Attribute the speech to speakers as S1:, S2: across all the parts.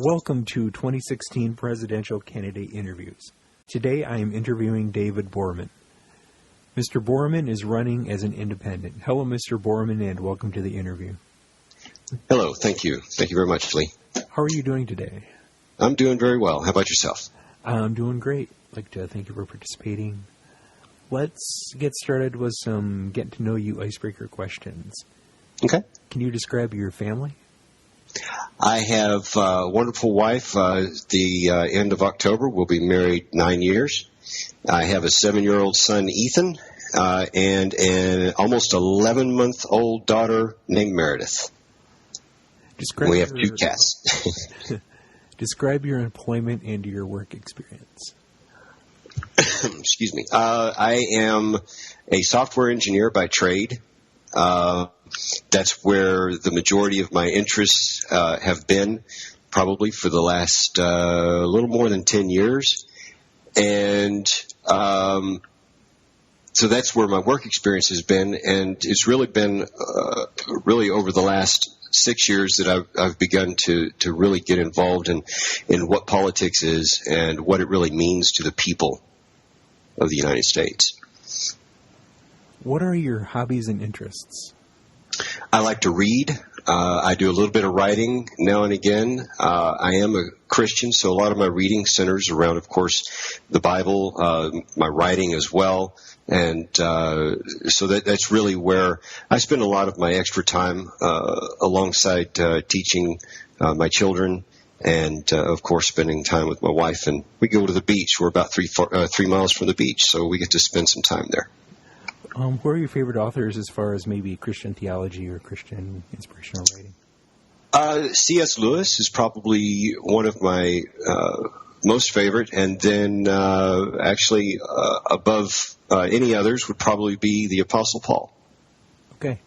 S1: Welcome to 2016 Presidential Candidate Interviews. Today I am interviewing David Boarman. Mr. Boarman is running as an independent. Hello, Mr. Boarman, and welcome to the interview.
S2: Hello, thank you. Thank you very much, Lee.
S1: How are you doing today?
S2: I'm doing very well. How about yourself?
S1: I'm doing great. I'd like to thank you for participating. Let's get started with some get-to-know-you icebreaker questions.
S2: Okay.
S1: Can you describe your family?
S2: I have a wonderful wife. The end of October, we'll be married 9 years. I have a 7-year-old son, Ethan, and an almost 11-month-old daughter named Meredith. We have 2 cats.
S1: Describe your employment and your work experience.
S2: Excuse me. I am a software engineer by trade. That's where the majority of my interests have been, probably for the last little more than 10 years. And so that's where my work experience has been, and it's really been really over the last 6 years that I've begun to really get involved in what politics is and what it really means to the people of the United States.
S1: What are your hobbies and interests?
S2: I like to read. I do a little bit of writing now and again. I am a Christian, so a lot of my reading centers around, of course, the Bible, my writing as well. And so that's really where I spend a lot of my extra time alongside teaching my children and, of course, spending time with my wife. And we go to the beach. We're about 3 miles from the beach, so we get to spend some time there.
S1: Who are your favorite authors as far as maybe Christian theology or Christian inspirational writing?
S2: C.S. Lewis is probably one of my most favorite, and then actually above any others would probably be the Apostle Paul.
S1: Okay.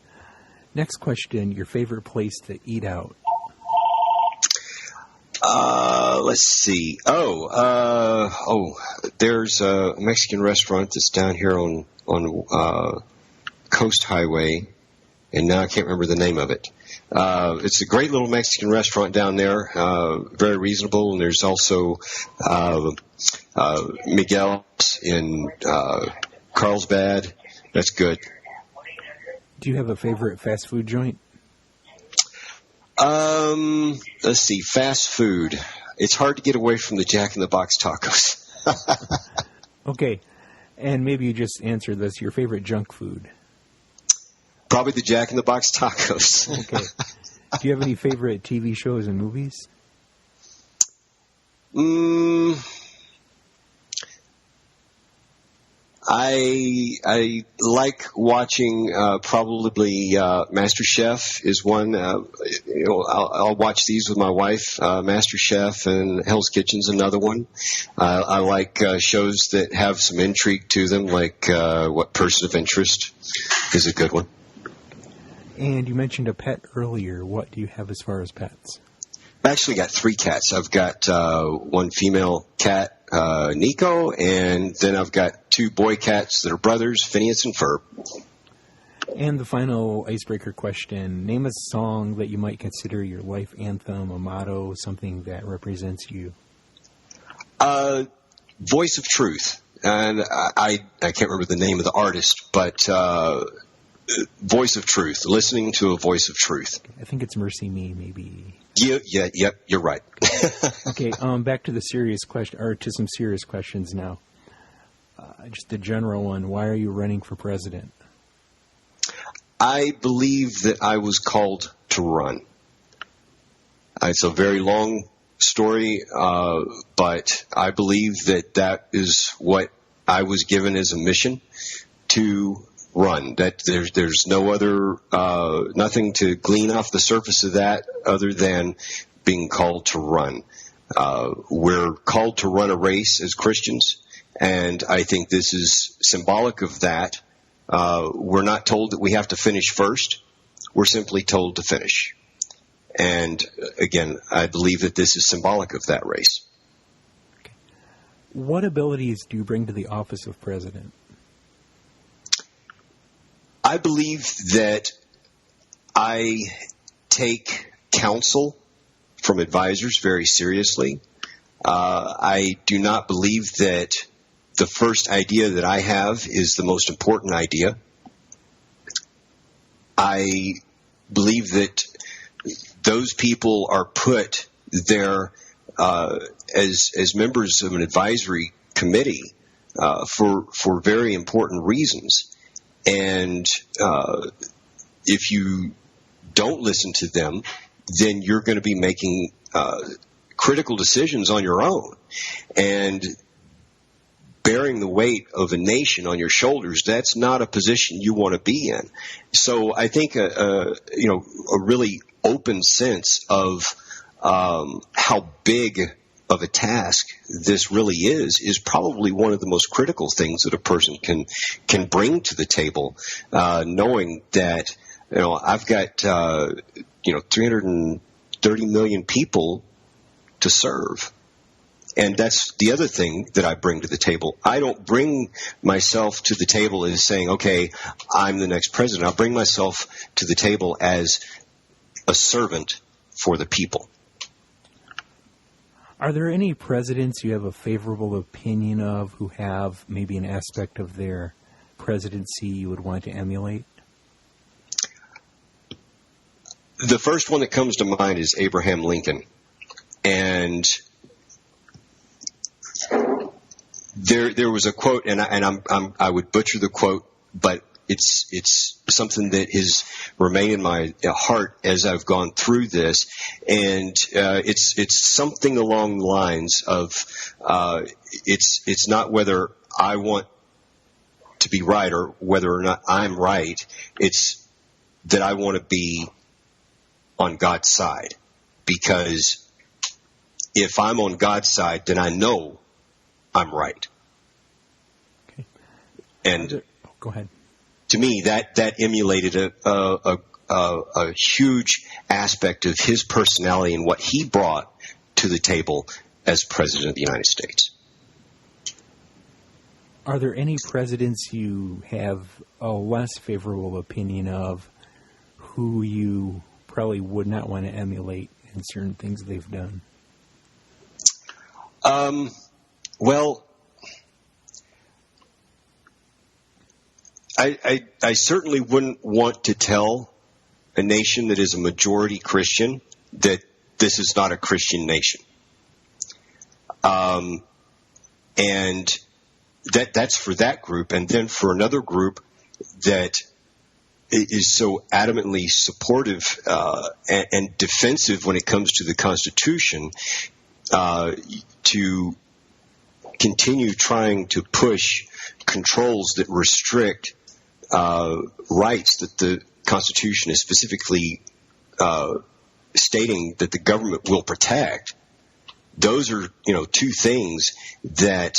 S1: Next question, your favorite place to eat out?
S2: Let's see. There's a Mexican restaurant that's down here on Coast Highway, and now I can't remember the name of it. It's a great little Mexican restaurant down there, very reasonable, and there's also Miguel's in Carlsbad. That's good.
S1: Do you have a favorite fast food joint?
S2: Let's see, fast food. It's hard to get away from the Jack in the Box tacos.
S1: Okay, and maybe you just answered this. Your favorite junk food?
S2: Probably the Jack in the Box tacos.
S1: Okay. Do you have any favorite TV shows and movies?
S2: I like watching probably MasterChef is one. I'll watch these with my wife. MasterChef and Hell's Kitchen's another one. I like shows that have some intrigue to them, like What Person of Interest is a good one.
S1: And you mentioned a pet earlier. What do you have as far as pets?
S2: I've actually got 3 cats. I've got one female cat, Nico, and then I've got 2 boy cats that are brothers, Phineas and Ferb.
S1: And the final icebreaker question, name a song that you might consider your life anthem, a motto, something that represents you.
S2: Voice of Truth. And I can't remember the name of the artist, but Voice of Truth, listening to a voice of truth.
S1: I think it's Mercy Me, maybe.
S2: Yep, you're right.
S1: Okay, back to the serious question, or to some serious questions now. Just a general one. Why are you running for president?
S2: I believe that I was called to run. It's a very long story, but I believe that is what I was given as a mission to run. That there's no other, nothing to glean off the surface of that other than being called to run. We're called to run a race as Christians, and I think this is symbolic of that. We're not told that we have to finish first. We're simply told to finish. And again, I believe that this is symbolic of that race.
S1: Okay. What abilities do you bring to the office of president?
S2: I believe that I take counsel from advisors very seriously. I do not believe that the first idea that I have is the most important idea. I believe that those people are put there as members of an advisory committee for very important reasons. And if you don't listen to them, then you're going to be making critical decisions on your own and bearing the weight of a nation on your shoulders. That's not a position you want to be in. So I think a really open sense of how big of a task this really is probably one of the most critical things that a person can bring to the table, knowing that I've got 330 million people to serve. And that's the other thing that I bring to the table. I don't bring myself to the table as saying, okay, I'm the next president. I'll bring myself to the table as a servant for the people.
S1: Are there any presidents you have a favorable opinion of who have maybe an aspect of their presidency you would want to emulate?
S2: The first one that comes to mind is Abraham Lincoln. And there was a quote, and I would butcher the quote, but it's something that has remained in my heart as I've gone through this, and it's something along the lines of it's not whether I want to be right or whether or not I'm right. It's that I want to be on God's side, because if I'm on God's side, then I know I'm right.
S1: Okay.
S2: And
S1: go ahead.
S2: To me, that emulated a huge aspect of his personality and what he brought to the table as President of the United States.
S1: Are there any presidents you have a less favorable opinion of who you probably would not want to emulate in certain things they've done?
S2: Well, I certainly wouldn't want to tell a nation that is a majority Christian that this is not a Christian nation. And that's for that group. And then for another group that is so adamantly supportive and defensive when it comes to the Constitution, to continue trying to push controls that restrict rights that the Constitution is specifically stating that the government will protect. Those are, two things that,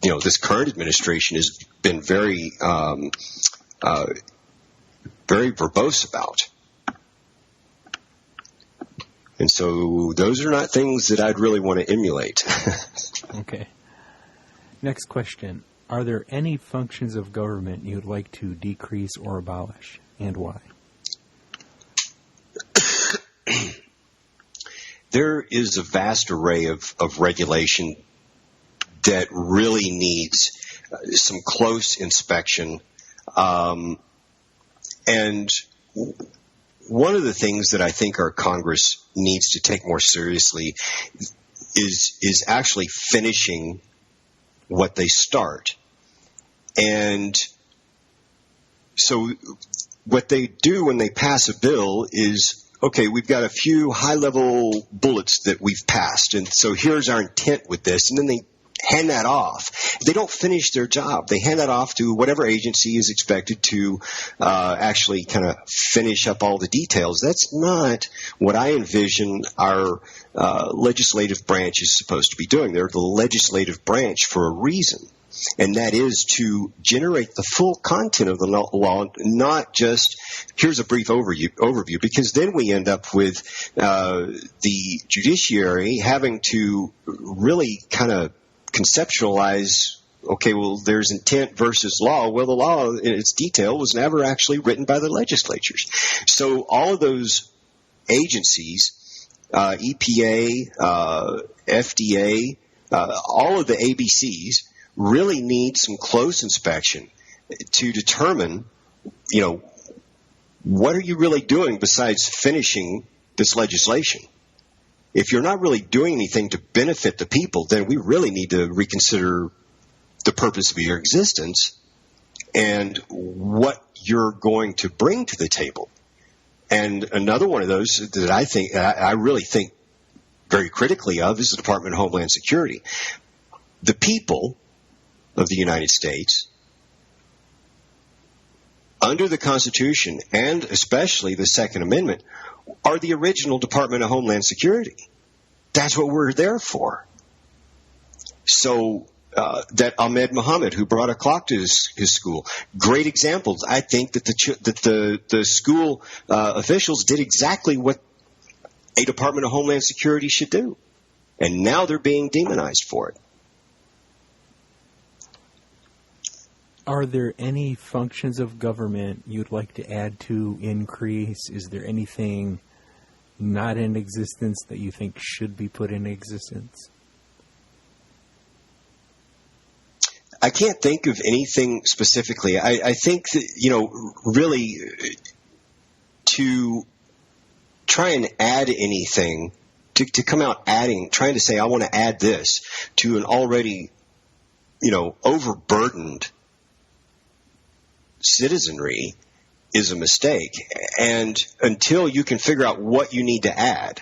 S2: this current administration has been very, very verbose about. And so those are not things that I'd really want to emulate.
S1: Okay. Next question. Are there any functions of government you'd like to decrease or abolish, and why?
S2: There is a vast array of regulation that really needs some close inspection. And one of the things that I think our Congress needs to take more seriously is actually finishing what they start. And so what they do when they pass a bill is, okay, we've got a few high-level bullets that we've passed, and so here's our intent with this, and then they hand that off. They don't finish their job. They hand that off to whatever agency is expected to actually kind of finish up all the details. That's not what I envision our legislative branch is supposed to be doing. They're the legislative branch for a reason, and that is to generate the full content of the law, not just here's a brief overview, because then we end up with the judiciary having to really kind of conceptualize, okay, well, there's intent versus law. Well, the law in its detail was never actually written by the legislatures. So all of those agencies, EPA, FDA, all of the ABCs really need some close inspection to determine, what are you really doing besides finishing this legislation? If you're not really doing anything to benefit the people, then we really need to reconsider the purpose of your existence and what you're going to bring to the table. And another one of those that I really think very critically of is the Department of Homeland Security. The people of the United States, under the Constitution and especially the Second Amendment, are the original Department of Homeland Security. That's what we're there for. So that Ahmed Muhammad, who brought a clock to his school, great examples. I think that the school officials did exactly what a Department of Homeland Security should do, and now they're being demonized for it.
S1: Are there any functions of government you'd like to add to, increase? Is there anything not in existence that you think should be put in existence?
S2: I can't think of anything specifically. I think that, really to try and add anything, to come out trying to say, I want to add this to an already, overburdened citizenry is a mistake. And until you can figure out what you need to add,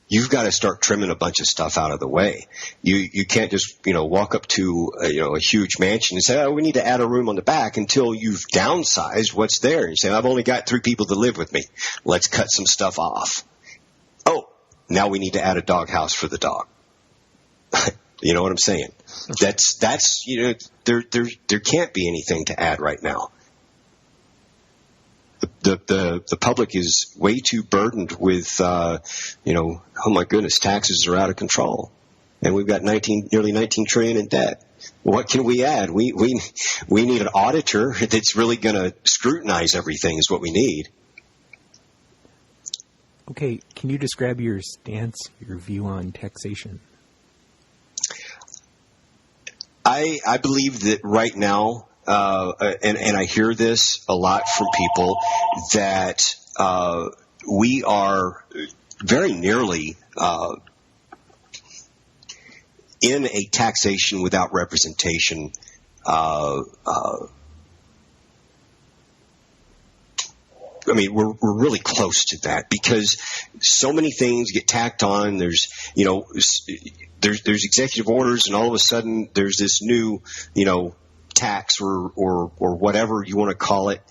S2: you've got to start trimming a bunch of stuff out of the way. You can't just, walk up to a huge mansion and say, oh, we need to add a room on the back until you've downsized what's there. You say, I've only got 3 people to live with me. Let's cut some stuff off. Oh, now we need to add a doghouse for the dog. You know what I'm saying? That's there can't be anything to add right now. The public is way too burdened with, oh my goodness, taxes are out of control, and we've got nearly 19 trillion in debt. What can we add? We need an auditor that's really going to scrutinize everything. Is what we need.
S1: Okay, can you describe your stance, your view on taxation?
S2: I believe that right now, and I hear this a lot from people, that we are very nearly in a taxation without representation we're really close to that because so many things get tacked on. There's executive orders, and all of a sudden there's this new, tax or whatever you want to call it.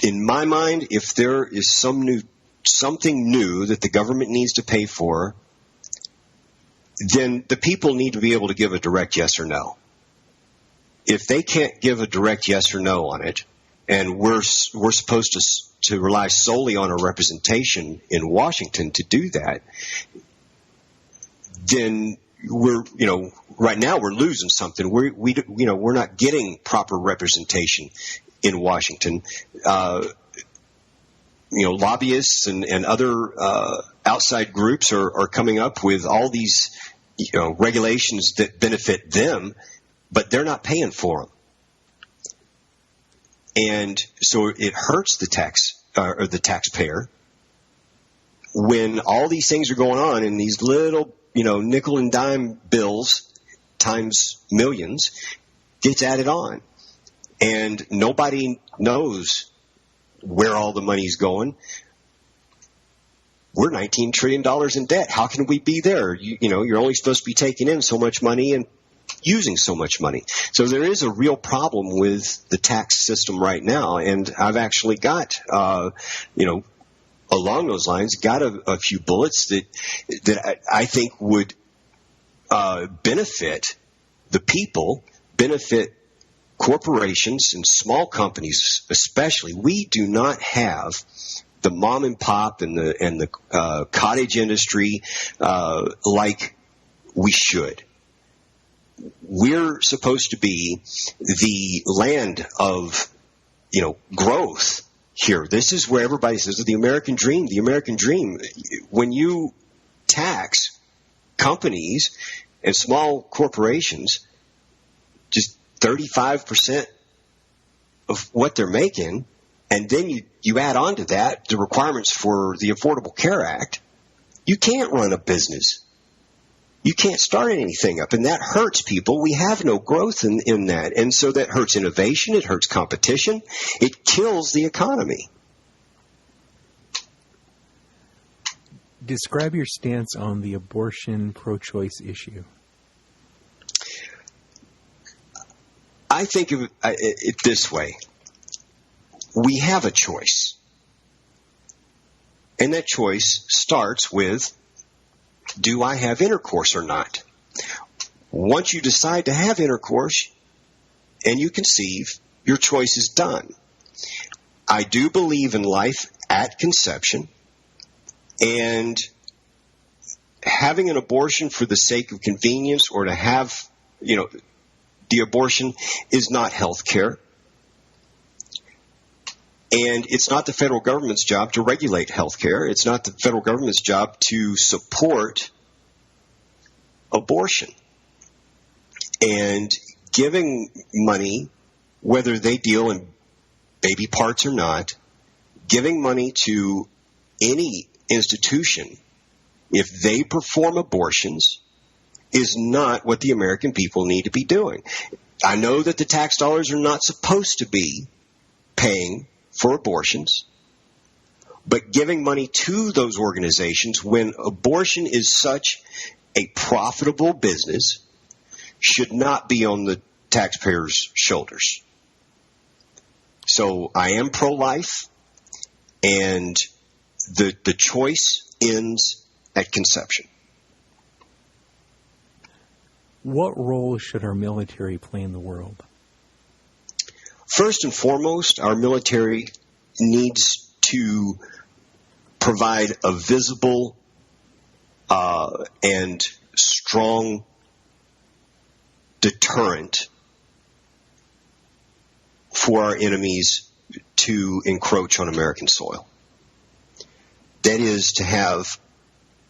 S2: In my mind, if there is something new that the government needs to pay for, then the people need to be able to give a direct yes or no. If they can't give a direct yes or no on it, and we're supposed to rely solely on a representation in Washington to do that, then right now we're losing something. We're not getting proper representation in Washington. Lobbyists and other outside groups are coming up with all these regulations that benefit them, but they're not paying for them. And so it hurts the taxpayer when all these things are going on and these little, nickel and dime bills times millions gets added on. And nobody knows where all the money's going. We're $19 trillion in debt. How can we be there? You're only supposed to be taking in so much money and using so much money. So there is a real problem with the tax system right now. And I've actually got, along those lines, got a few bullets that I think would benefit the people, benefit corporations and small companies especially. We do not have the mom and pop and the cottage industry like we should. We're supposed to be the land of growth here. This is where everybody says the American dream, the American dream. When you tax companies and small corporations just 35% of what they're making, and then you add on to that the requirements for the Affordable Care Act, you can't run a business. You can't start anything up, and that hurts people. We have no growth in that, and so that hurts innovation. It hurts competition. It kills the economy.
S1: Describe your stance on the abortion pro-choice issue.
S2: I think of it this way. We have a choice, and that choice starts with, do I have intercourse or not? Once you decide to have intercourse and you conceive, your choice is done. I do believe in life at conception, and having an abortion for the sake of convenience or to have, the abortion is not health care. And it's not the federal government's job to regulate health care. It's not the federal government's job to support abortion. And giving money, whether they deal in baby parts or not, giving money to any institution, if they perform abortions, is not what the American people need to be doing. I know that the tax dollars are not supposed to be paying for abortions, but giving money to those organizations when abortion is such a profitable business should not be on the taxpayers' shoulders. So I am pro-life, and the choice ends at conception.
S1: What role should our military play in the world?
S2: First and foremost, our military needs to provide a visible and strong deterrent for our enemies to encroach on American soil. That is to have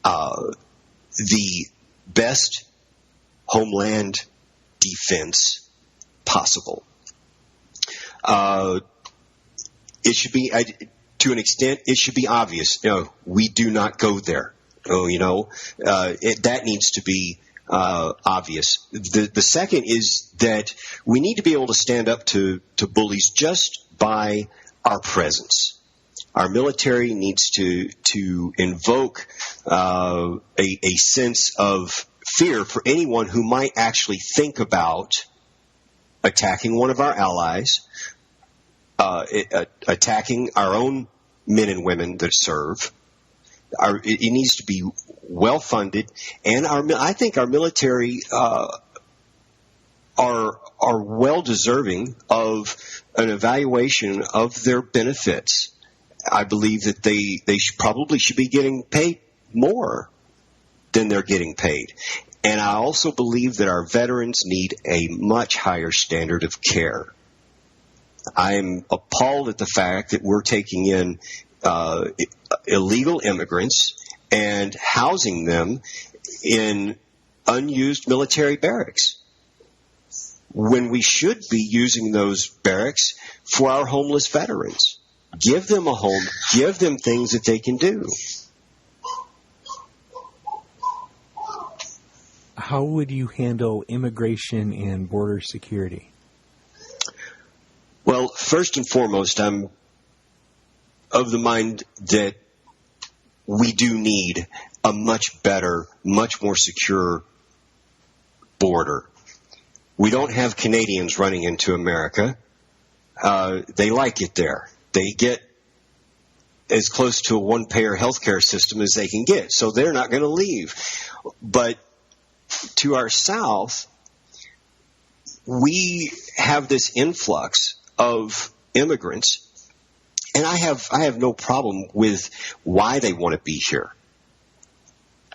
S2: the best homeland defense possible. It should be, to an extent, it should be obvious. We do not go there. That needs to be obvious. The second is that we need to be able to stand up to bullies just by our presence. Our military needs to invoke a sense of fear for anyone who might actually think about attacking one of our allies, attacking our own men and women that serve. It needs to be well funded, and I think our military are well deserving of an evaluation of their benefits. I believe that they probably should be getting paid more than they're getting paid. And I also believe that our veterans need a much higher standard of care. I'm appalled at the fact that we're taking in illegal immigrants and housing them in unused military barracks, when we should be using those barracks for our homeless veterans. Give them a home. Give them things that they can do.
S1: How would you handle immigration and border security?
S2: Well, first and foremost, I'm of the mind that we do need a much better, much more secure border. We don't have Canadians running into America. They like it there. They get as close to a one-payer healthcare system as they can get, so they're not going to leave. But to our south, we have this influx of immigrants, and I have no problem with why they want to be here.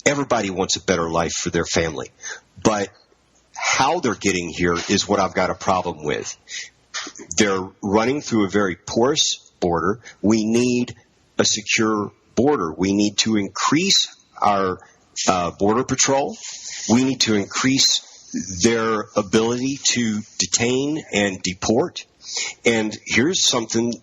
S2: Everybody wants a better life for their family, but how they're getting here is what I've got a problem with. They're running through a very porous border. We need a secure border. We need to increase our border patrol. We need to increase their ability to detain and deport. And here's something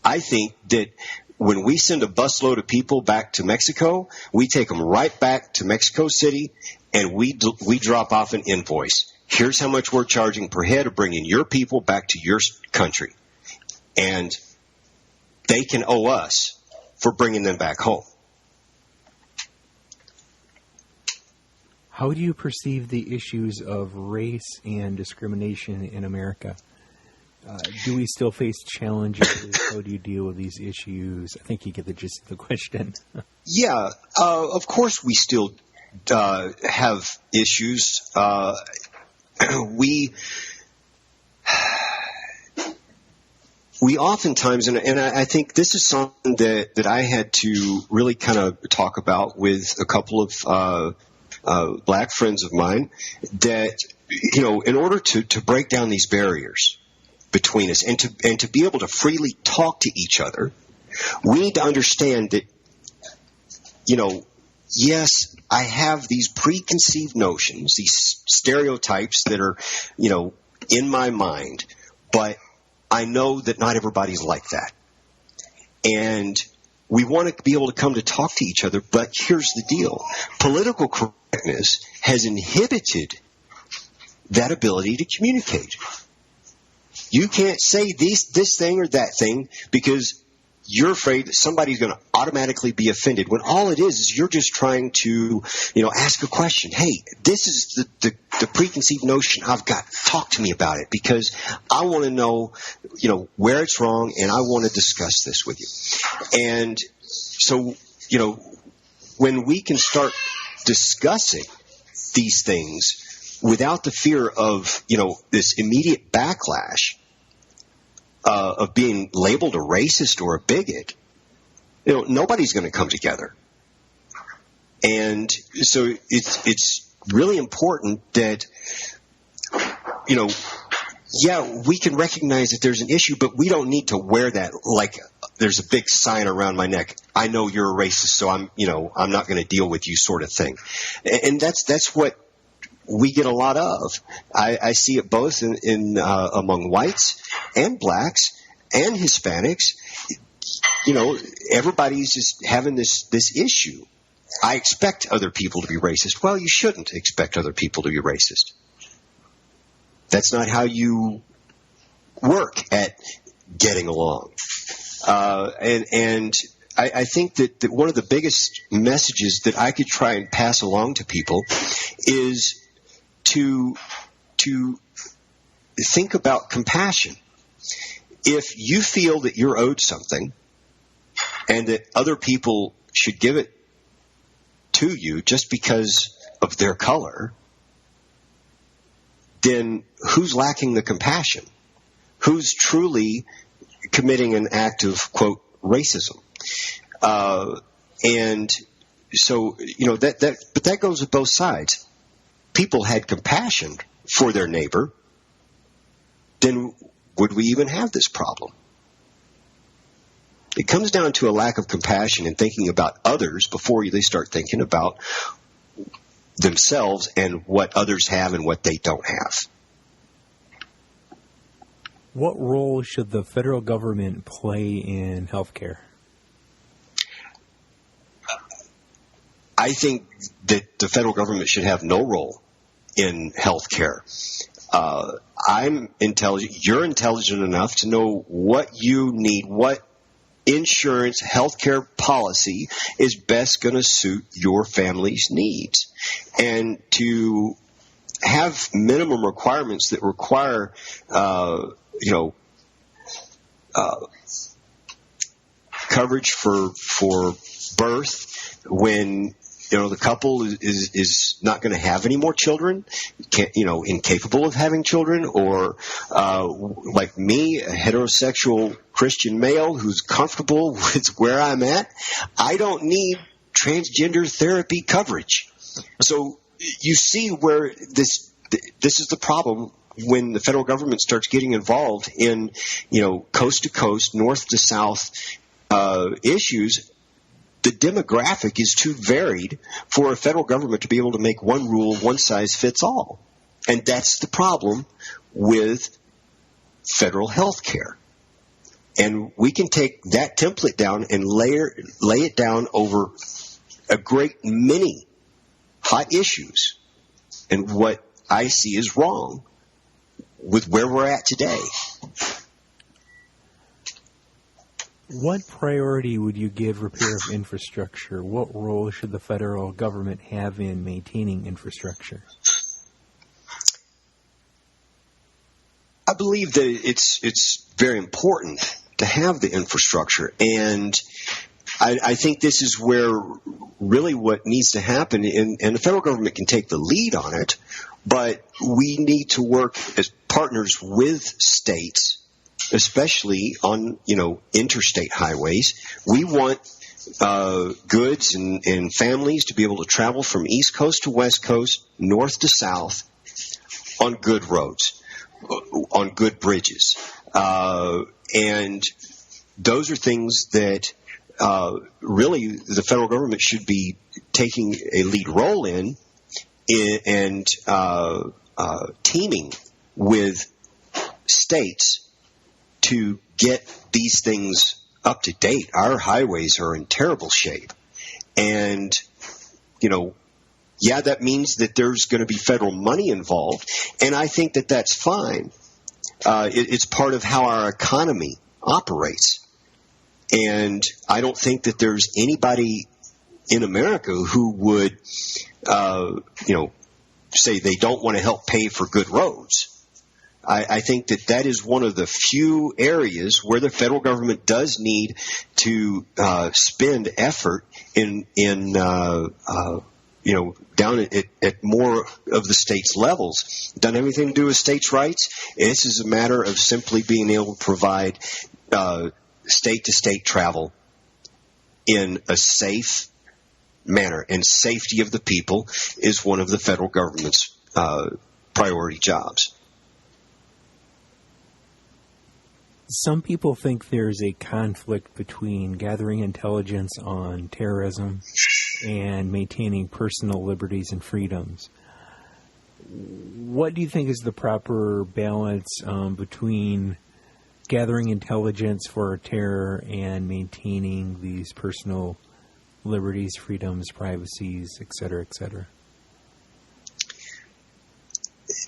S2: I think that when we send a busload of people back to Mexico, we take them right back to Mexico City and we drop off an invoice. Here's how much we're charging per head of bringing your people back to your country. And they can owe us for bringing them back home.
S1: How do you perceive the issues of race and discrimination in America? Do we still face challenges? How do you deal with these issues? I think you get the gist of the question.
S2: Yeah, of course we still have issues. We oftentimes, and I think this is something that I had to really kind of talk about with a couple of black friends of mine, that, you know, in order to break down these barriers between us and to be able to freely talk to each other, we need to understand that, you know, yes, I have these preconceived notions, these stereotypes that are, you know, in my mind, but I know that not everybody's like that. And we want to be able to come to talk to each other, but here's the deal. Political correctness has inhibited that ability to communicate. You can't say this thing or that thing because you're afraid that somebody's going to automatically be offended, when all it is you're just trying to, you know, ask a question. Hey, this is the preconceived notion I've got. Talk to me about it because I want to know, you know, where it's wrong, and I want to discuss this with you. And so, you know, when we can start discussing these things without the fear of, you know, this immediate backlash of being labeled a racist or a bigot, you know, nobody's going to come together. And so it's really important that, you know, yeah, we can recognize that there's an issue, but we don't need to wear that like there's a big sign around my neck. I know you're a racist, so I'm not going to deal with you, sort of thing. And that's what we get a lot of. I see it both in among whites and blacks and Hispanics. You know, everybody's just having this issue. I expect other people to be racist. Well, you shouldn't expect other people to be racist. That's not how you work at getting along. And I think that one of the biggest messages that I could try and pass along to people is to think about compassion. If you feel that you're owed something and that other people should give it to you just because of their color, then who's lacking the compassion? Who's truly committing an act of, quote, racism? And so, you know, but that goes with both sides. People had compassion for their neighbor, then would we even have this problem? It comes down to a lack of compassion and thinking about others before they start thinking about themselves and what others have and what they don't have.
S1: What role should the federal government play in healthcare?
S2: I think that the federal government should have no role in healthcare. I'm intelligent. You're intelligent enough to know what you need, what insurance, healthcare policy is best going to suit your family's needs, and to have minimum requirements that require, coverage for birth when, you know, the couple is not going to have any more children, incapable of having children, or like me, a heterosexual Christian male who's comfortable with where I'm at, I don't need transgender therapy coverage. So you see where this is the problem when the federal government starts getting involved in, coast to coast, north to south issues, the demographic is too varied for a federal government to be able to make one rule, one size fits all. And that's the problem with federal health care. And we can take that template down and lay it down over a great many hot issues. And what I see is wrong with where we're at today.
S1: What priority would you give repair of infrastructure? What role should the federal government have in maintaining infrastructure?
S2: I believe that it's very important to have the infrastructure, and I think this is where really what needs to happen, and the federal government can take the lead on it, but we need to work as partners with states, especially on interstate highways. We want goods and families to be able to travel from East Coast to West Coast, north to south, on good roads, on good bridges. And those are things that really the federal government should be taking a lead role in and teaming with states to get these things up to date. Our highways are in terrible shape. And, that means that there's going to be federal money involved. And I think that that's fine. It's part of how our economy operates. And I don't think that there's anybody in America who would, say they don't want to help pay for good roads. I think that is one of the few areas where the federal government does need to spend effort in down at more of the state's levels. It doesn't have anything to do with states' rights. This is a matter of simply being able to provide state-to-state travel in a safe manner. And safety of the people is one of the federal government's priority jobs.
S1: Some people think there's a conflict between gathering intelligence on terrorism and maintaining personal liberties and freedoms. What do you think is the proper balance between gathering intelligence for terror and maintaining these personal liberties, freedoms, privacies, et cetera, et cetera?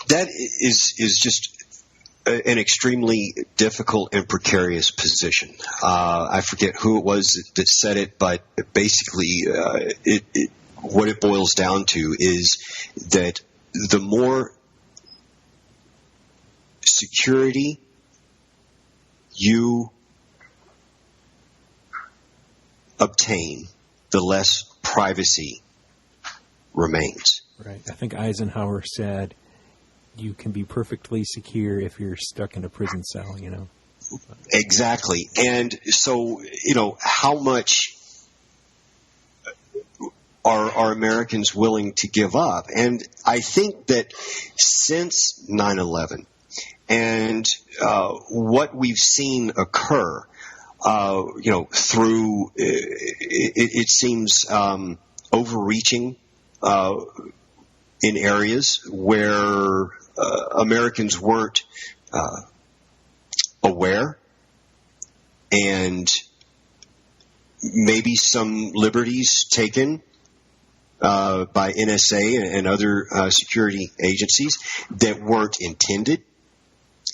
S2: That is just an extremely difficult and precarious position. I forget who it was that said it, but basically what it boils down to is that the more security you obtain, the less privacy remains.
S1: Right. I think Eisenhower said, you can be perfectly secure if you're stuck in a prison cell, Exactly.
S2: And so, how much are Americans willing to give up? And I think that since 9/11 and what we've seen occur, through, it seems overreaching in areas where Americans weren't aware, and maybe some liberties taken by NSA and other security agencies that weren't intended.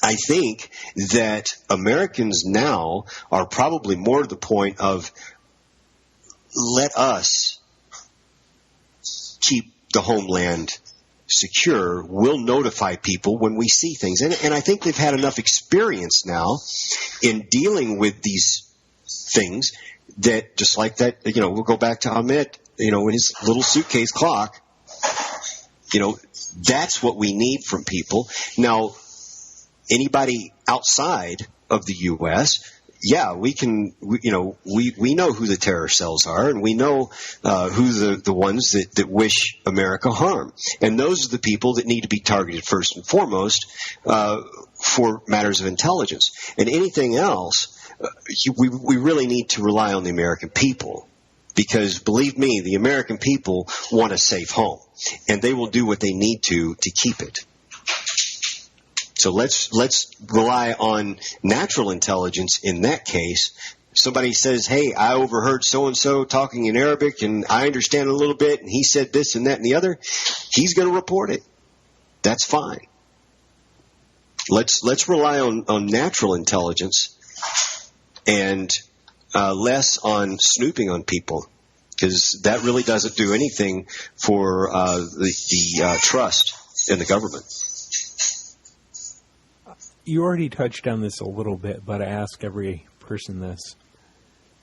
S2: I think that Americans now are probably more to the point of, let us keep the homeland secure. We'll notify people when we see things. And I think they've had enough experience now in dealing with these things that, just like that, we'll go back to Ahmed, in his little suitcase clock, that's what we need from people. Now, anybody outside of the U.S., yeah, we know who the terror cells are, and we know who the ones that wish America harm. And those are the people that need to be targeted first and foremost for matters of intelligence. And anything else, we really need to rely on the American people. Because believe me, the American people want a safe home, and they will do what they need to keep it. So let's rely on natural intelligence in that case. Somebody says, hey, I overheard so-and-so talking in Arabic, and I understand a little bit, and he said this and that and the other. He's going to report it. That's fine. Let's rely on natural intelligence and less on snooping on people, because that really doesn't do anything for the trust in the government.
S1: You already touched on this a little bit, but I ask every person this.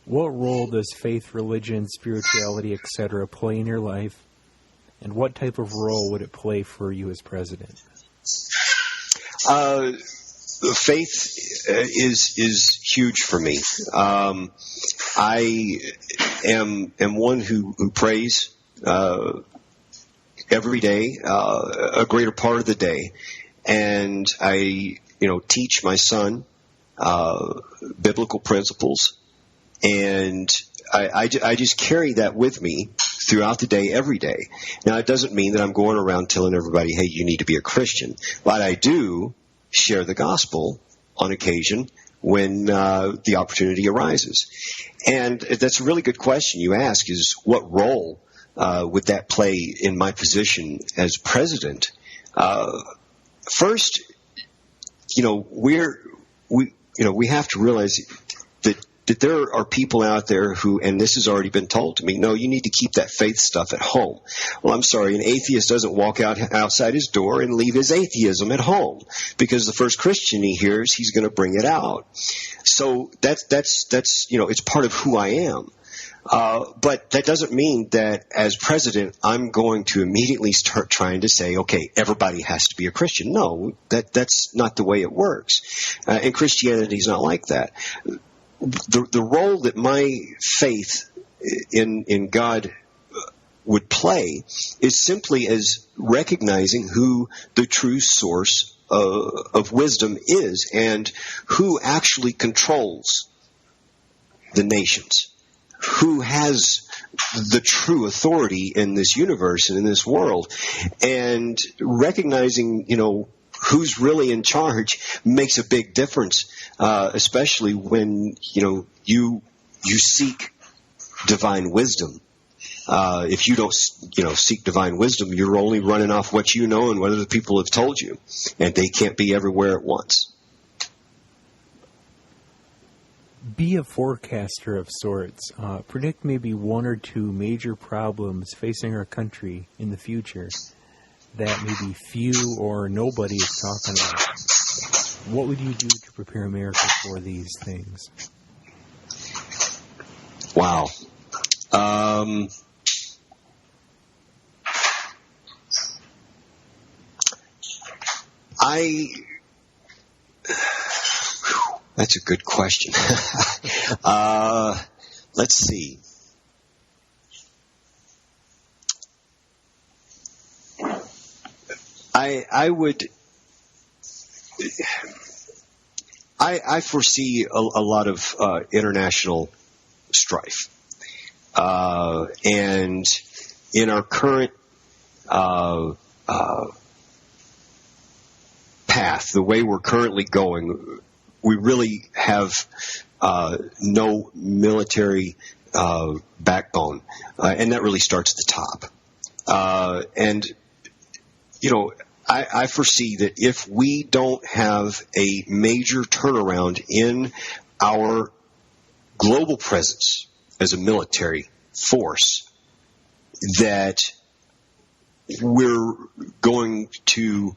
S1: What role does faith, religion, spirituality, etc. play in your life, and what type of role would it play for you as president?
S2: Faith is huge for me. I am one who prays every day, a greater part of the day, and I teach my son biblical principles, and I just carry that with me throughout the day, every day. Now, it doesn't mean that I'm going around telling everybody, hey, you need to be a Christian, but I do share the gospel on occasion when the opportunity arises. And that's a really good question you ask, is what role would that play in my position as president? First, we have to realize that there are people out there who, and this has already been told to me, no, you need to keep that faith stuff at home. Well, I'm sorry, an atheist doesn't walk outside his door and leave his atheism at home, because the first Christian he hears, he's going to bring it out. So that's it's part of who I am. But that doesn't mean that as president, I'm going to immediately start trying to say, okay, everybody has to be a Christian. No, that's not the way it works. And Christianity is not like that. The role that my faith in God would play is simply as recognizing who the true source of wisdom is, and who actually controls the nations, who has the true authority in this universe and in this world. And recognizing, who's really in charge makes a big difference, especially when, you seek divine wisdom. If you don't, seek divine wisdom, you're only running off what you know and what other people have told you, and they can't be everywhere at once.
S1: Be a forecaster of sorts. Predict maybe one or two major problems facing our country in the future that maybe few or nobody is talking about. What would you do to prepare America for these things?
S2: Wow. That's a good question. Let's see. I foresee a lot of international strife, and in our current path, the way we're currently going, we really have no military backbone, and that really starts at the top. And I foresee that if we don't have a major turnaround in our global presence as a military force, that we're going to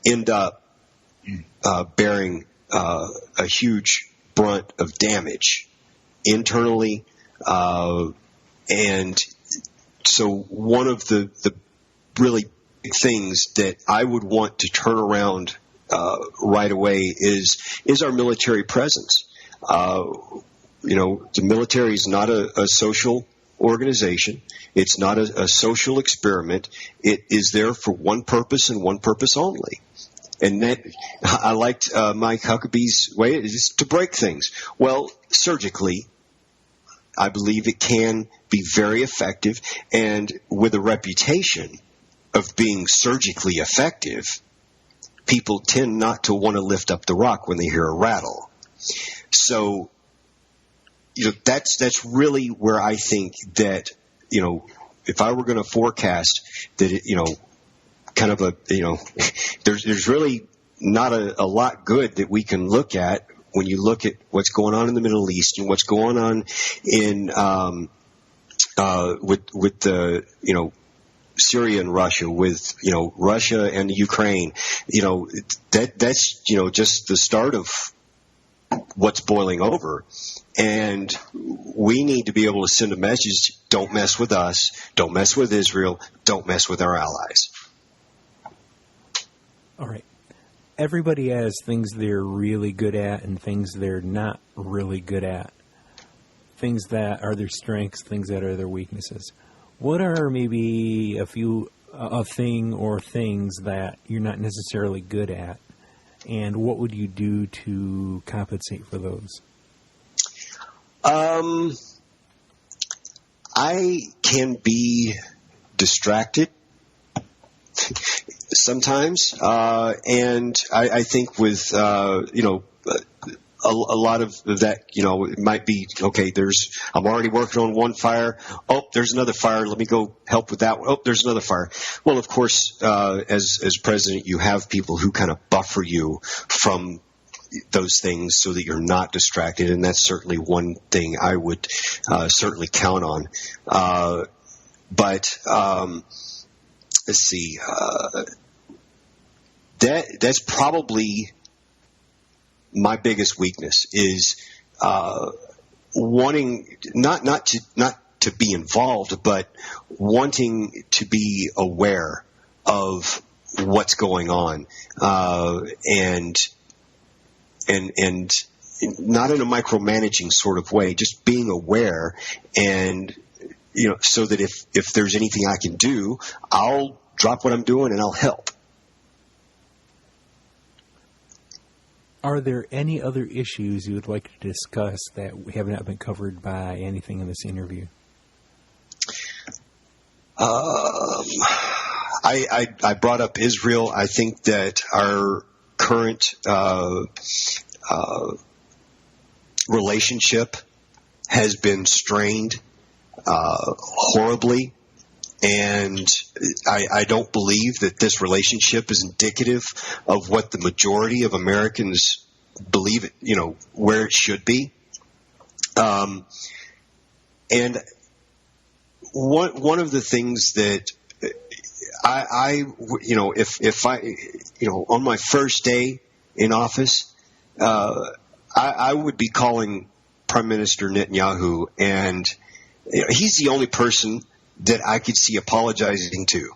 S2: end up bearing a huge brunt of damage internally. And so one of the really big things that I would want to turn around right away is our military presence. The military is not a social organization. It's not a social experiment. It is there for one purpose and one purpose only. And that, I liked Mike Huckabee's way, is to break things. Well, surgically, I believe it can be very effective, and with a reputation of being surgically effective, people tend not to want to lift up the rock when they hear a rattle. So, that's really where I think that, if I were going to forecast that, kind of there's really not a lot good that we can look at when you look at what's going on in the Middle East and what's going on in with the Syria and Russia, with Russia and Ukraine. That's just the start of what's boiling over, and we need to be able to send a message: don't mess with us, don't mess with Israel, don't mess with our allies.
S1: All right. Everybody has things they're really good at and things they're not really good at. Things that are their strengths, things that are their weaknesses. What are maybe a thing or things that you're not necessarily good at? And what would you do to compensate for those?
S2: I can be distracted sometimes, and I think with a lot of that, it might be okay. I'm already working on one fire. Oh, there's another fire. Let me go help with that one. Oh, there's another fire. Well, of course, as president, you have people who kind of buffer you from those things so that you're not distracted, and that's certainly one thing I would certainly count on. But let's see. That's probably my biggest weakness, is wanting not to be involved, but wanting to be aware of what's going on, and not in a micromanaging sort of way, just being aware, and so that if there's anything I can do, I'll drop what I'm doing and I'll help.
S1: Are there any other issues you would like to discuss that have not been covered by anything in this interview?
S2: I brought up Israel. I think that our current relationship has been strained horribly, and I don't believe that this relationship is indicative of what the majority of Americans believe it, where it should be. And one of the things that if I on my first day in office, I would be calling Prime Minister Netanyahu, and he's the only person that I could see apologizing to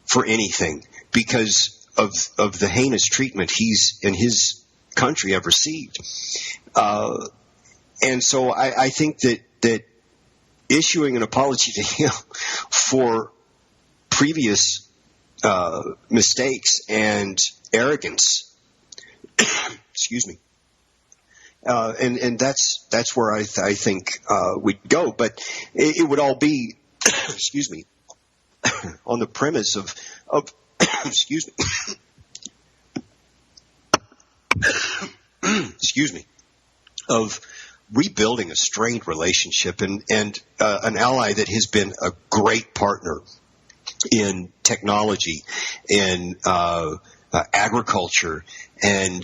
S2: for anything because of the heinous treatment he's and his country have received. And so I think that issuing an apology to him for previous mistakes and arrogance, excuse me, and that's where I think we'd go. But it would all be, excuse me, on the premise of excuse me, excuse me, of rebuilding a strained relationship and an ally that has been a great partner in technology, in agriculture, and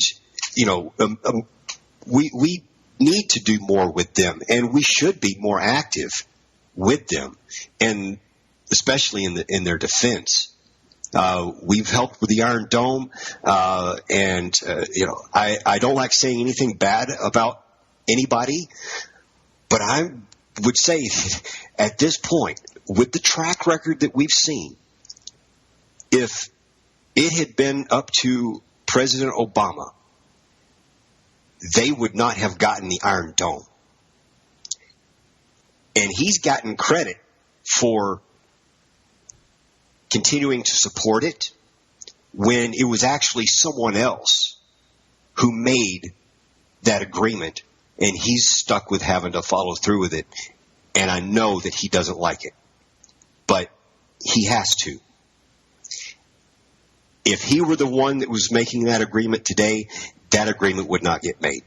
S2: we need to do more with them, and we should be more active with them, and especially in their defense. We've helped with the Iron Dome, and I don't like saying anything bad about anybody, but I would say at this point, with the track record that we've seen, if it had been up to President Obama, they would not have gotten the Iron Dome. And he's gotten credit for continuing to support it when it was actually someone else who made that agreement, and he's stuck with having to follow through with it. And I know that he doesn't like it, but he has to. If he were the one that was making that agreement today, that agreement would not get made.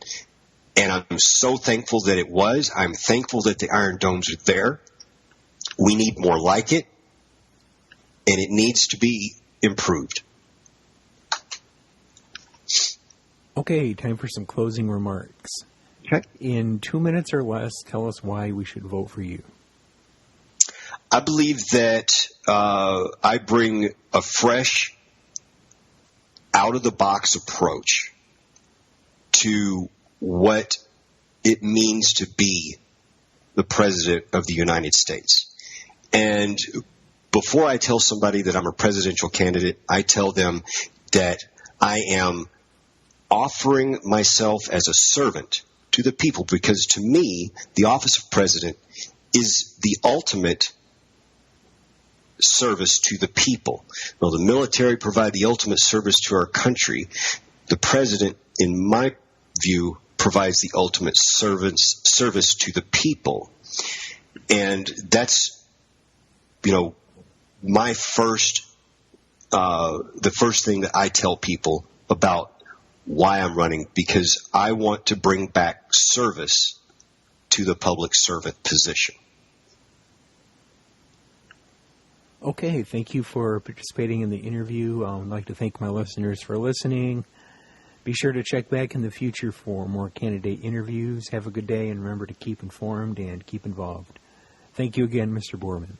S2: And I'm so thankful that it was. I'm thankful that the Iron Domes are there. We need more like it, and it needs to be improved.
S1: Okay, time for some closing remarks.
S2: Okay.
S1: In 2 minutes or less, tell us why we should vote for you.
S2: I believe that I bring a fresh, out-of-the-box approach to what it means to be the President of the United States. And before I tell somebody that I'm a presidential candidate, I tell them that I am offering myself as a servant to the people, because to me, the office of president is the ultimate service to the people. Well, the military provide the ultimate service to our country. The president, in my view, provides the ultimate service to the people. And that's, my first, the first thing that I tell people about why I'm running, because I want to bring back service to the public servant position.
S1: Okay, thank you for participating in the interview. I'd like to thank my listeners for listening. Be sure to check back in the future for more candidate interviews. Have a good day, and remember to keep informed and keep involved. Thank you again, Mr. Boarman.